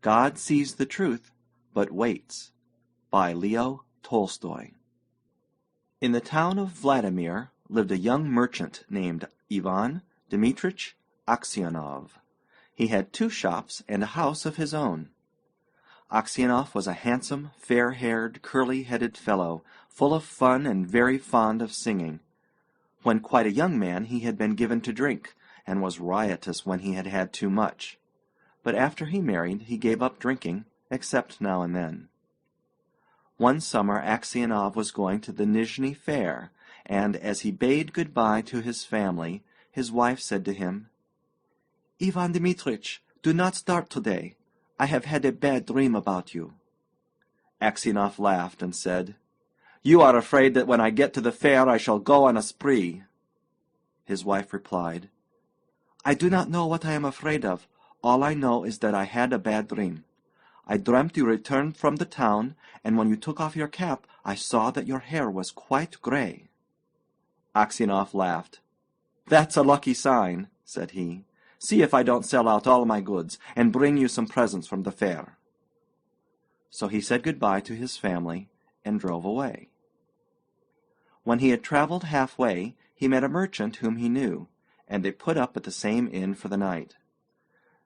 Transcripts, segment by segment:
God sees the truth, but waits, by Leo Tolstoy. In the town of Vladimir lived a young merchant named Ivan Dmitrich Aksionov. He had 2 shops and a house of his own. Aksionov was a handsome, fair-haired, curly-headed fellow, full of fun and very fond of singing. When quite a young man he had been given to drink, and was riotous when he had had too much. But after he married he gave up drinking, except now and then. One summer Aksionov was going to the Nizhny Fair, and as he bade good-bye to his family, his wife said to him, "Ivan Dmitrich, do not start today. I have had a bad dream about you." Aksionov laughed and said, "You are afraid that when I get to the fair I shall go on a spree." His wife replied, "I do not know what I am afraid of. All I know is that I had a bad dream. I dreamt you returned from the town, and when you took off your cap I saw that your hair was quite grey." Aksionov laughed. "That's a lucky sign," said he. "See if I don't sell out all my goods, and bring you some presents from the fair." So he said good-bye to his family, and drove away. When he had travelled halfway, he met a merchant whom he knew, and they put up at the same inn for the night.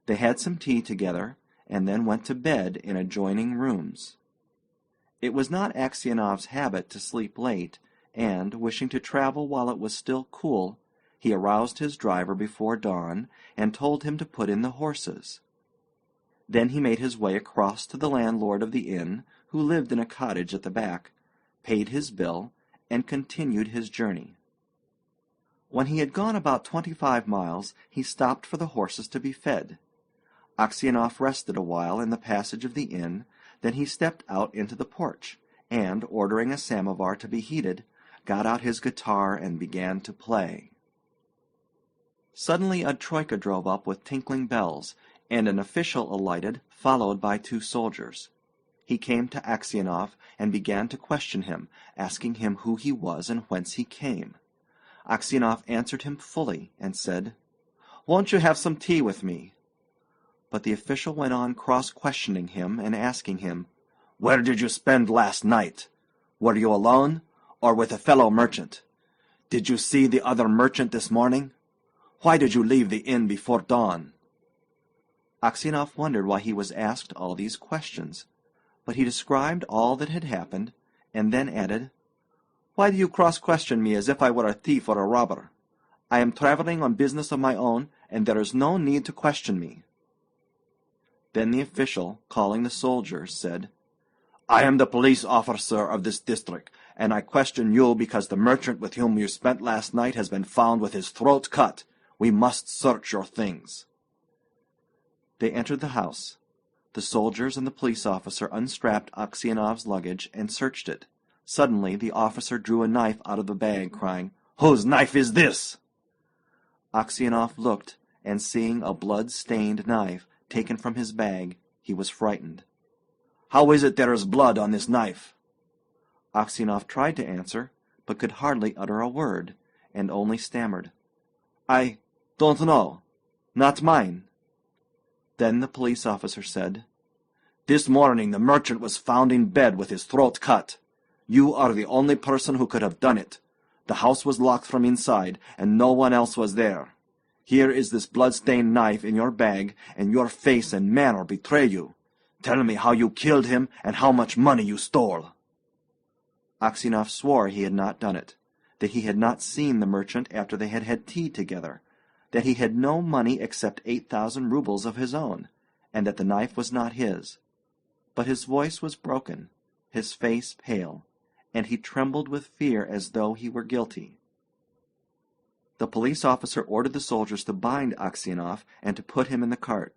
They had some tea together, and then went to bed in adjoining rooms. It was not Aksionov's habit to sleep late, and, wishing to travel while it was still cool, he aroused his driver before dawn, and told him to put in the horses. Then he made his way across to the landlord of the inn, who lived in a cottage at the back, paid his bill, and continued his journey. When he had gone about 25 miles, he stopped for the horses to be fed. Aksionov rested a while in the passage of the inn, then he stepped out into the porch, and, ordering a samovar to be heated, got out his guitar and began to play. Suddenly a troika drove up with tinkling bells, and an official alighted, followed by 2 soldiers. He came to Aksionov and began to question him, asking him who he was and whence he came. Aksionov answered him fully, and said, "Won't you have some tea with me?" But the official went on cross-questioning him and asking him, "Where did you spend last night? Were you alone, or with a fellow merchant? Did you see the other merchant this morning? Why did you leave the inn before dawn?" Aksionov wondered why he was asked all these questions, but he described all that had happened, and then added, "Why do you cross-question me as if I were a thief or a robber? I am travelling on business of my own, and there is no need to question me." Then the official, calling the soldiers, said, "I am the police officer of this district, and I question you because the merchant with whom you spent last night has been found with his throat cut. We must search your things." They entered the house. The soldiers and the police officer unstrapped Aksionov's luggage and searched it. Suddenly the officer drew a knife out of the bag, crying, "Whose knife is this?" Aksionov looked, and seeing a blood-stained knife taken from his bag, he was frightened. "How is it there is blood on this knife?" Aksionov tried to answer, but could hardly utter a word, and only stammered, "I don't know. Not mine." Then the police officer said, "This morning the merchant was found in bed with his throat cut. You are the only person who could have done it. The house was locked from inside, and no one else was there. Here is this blood-stained knife in your bag, and your face and manner betray you. Tell me how you killed him, and how much money you stole." Aksionov swore he had not done it, that he had not seen the merchant after they had had tea together, that he had no money except 8,000 rubles of his own, and that the knife was not his. But his voice was broken, his face pale, and he trembled with fear as though he were guilty. The police officer ordered the soldiers to bind Aksionov and to put him in the cart.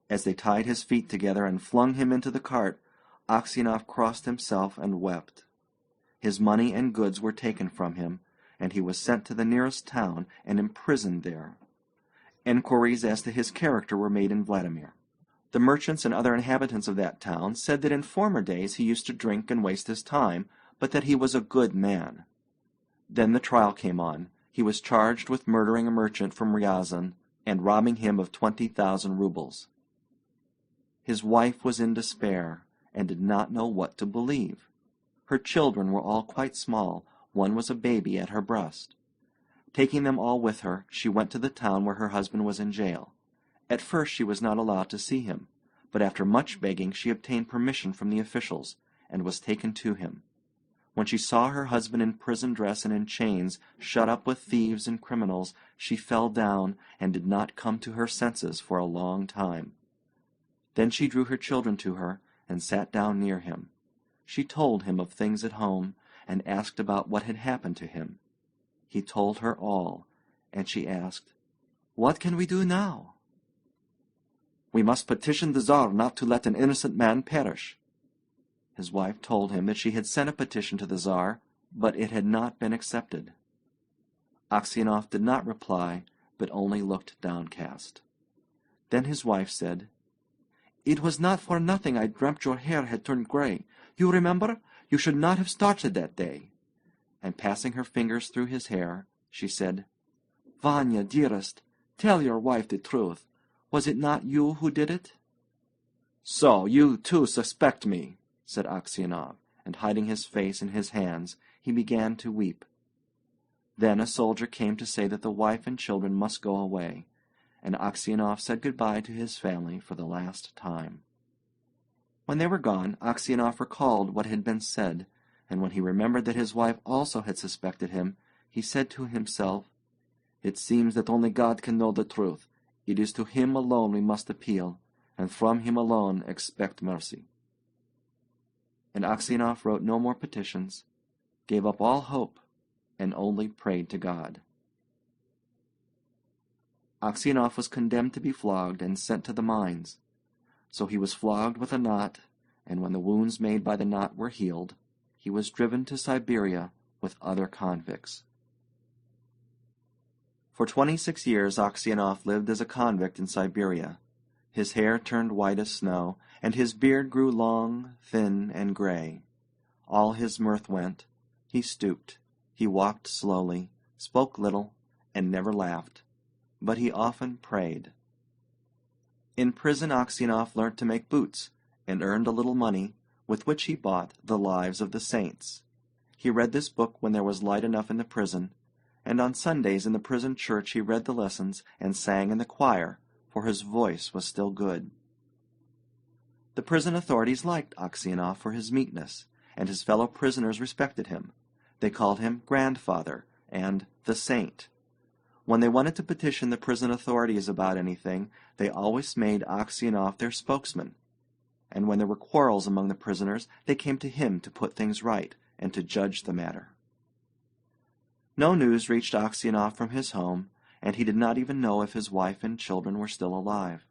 As they tied his feet together and flung him into the cart, Aksionov crossed himself and wept. His money and goods were taken from him, and he was sent to the nearest town and imprisoned there. Enquiries as to his character were made in Vladimir. The merchants and other inhabitants of that town said that in former days he used to drink and waste his time, but that he was a good man. Then the trial came on. He was charged with murdering a merchant from Ryazan and robbing him of 20,000 rubles. His wife was in despair, and did not know what to believe. Her children were all quite small. One was a baby at her breast. Taking them all with her, she went to the town where her husband was in jail. At first she was not allowed to see him, but after much begging she obtained permission from the officials, and was taken to him. When she saw her husband in prison dress and in chains, shut up with thieves and criminals, she fell down and did not come to her senses for a long time. Then she drew her children to her and sat down near him. She told him of things at home, and asked about what had happened to him. He told her all, and she asked, "What can we do now?" "We must petition the Tsar not to let an innocent man perish." His wife told him that she had sent a petition to the Tsar, but it had not been accepted. Aksionov did not reply, but only looked downcast. Then his wife said, "It was not for nothing I dreamt your hair had turned gray. You remember? You should not have started that day." And passing her fingers through his hair, she said, "Vanya, dearest, tell your wife the truth. Was it not you who did it?" "So you too suspect me," said Aksionov, and hiding his face in his hands, he began to weep. Then a soldier came to say that the wife and children must go away, and Aksionov said good-bye to his family for the last time. When they were gone, Aksionov recalled what had been said, and when he remembered that his wife also had suspected him, he said to himself, "It seems that only God can know the truth. It is to Him alone we must appeal, and from Him alone expect mercy." And Aksionov wrote no more petitions, gave up all hope, and only prayed to God. Aksionov was condemned to be flogged and sent to the mines. So he was flogged with a knot, and when the wounds made by the knot were healed, he was driven to Siberia with other convicts. For 26 years Aksionov lived as a convict in Siberia. His hair turned white as snow, and his beard grew long, thin, and gray. All his mirth went. He stooped. He walked slowly, spoke little, and never laughed. But he often prayed. In prison Aksionov learnt to make boots, and earned a little money, with which he bought the Lives of the Saints. He read this book when there was light enough in the prison, and on Sundays in the prison church he read the lessons and sang in the choir, for his voice was still good. The prison authorities liked Aksionov for his meekness, and his fellow prisoners respected him. They called him Grandfather and the Saint. When they wanted to petition the prison authorities about anything, they always made Aksionov their spokesman. And when there were quarrels among the prisoners, they came to him to put things right and to judge the matter. No news reached Aksionov from his home, and he did not even know if his wife and children were still alive.